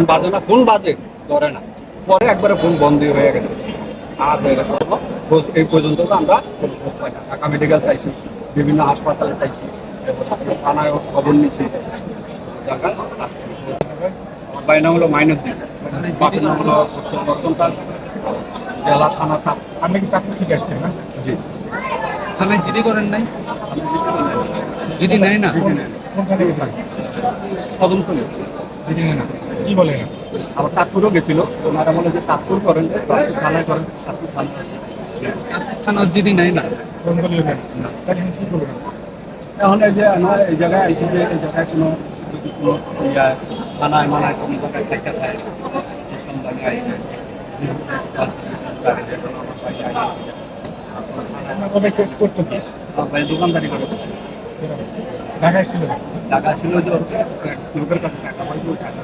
বাজে না, ফোন বাজে ধরে না, পরে একবারে ফোন বন্ধই হয়ে গেছে। আর খোঁজ এই পর্যন্ত তো আমরা কোনো খোঁজ পাই না। ঢাকা মেডিকেল চাইছি, বিভিন্ন হাসপাতালে চাইছি, থানায় খবর নিছি। জায়গায় আমার বাড়ির নাম হলো মাইনুদ্দিন, বাপের নাম হলো বর্তমান তার জেলা থানা চাপ। আপনি কি চাকরি ঠিক আসছেন না? জি, থানায় জিডি করেন নাই? আমি জিতে চলে আসছি। জিডি নেয় না? কোন থানায় গেছিলেন? কদমতলী। চিনি না, কি বলে না? আবার চাঁদপুরও গেছিল, ওনারা বলে যে চাঁদপুর করেন, থানায় করেন, চাঁদপুর থানা। থানার জিডি নেয় না? ফোন করলে না, তাহলে কি করবেন? এখন এই যে আমার এই জায়গায় আইসি যে এই জায়গায় কোনো যদি কোনো থানায় মানায় কোনো জায়গায় থাকা থাকে, এই সন্ধানে আইসে আপনার কবে করতো কি? দোকানদারি করে বসে। ঢাকায় ছিল? টাকা ছিল যে লোকের কাছে টাকা পাইতো, টাকা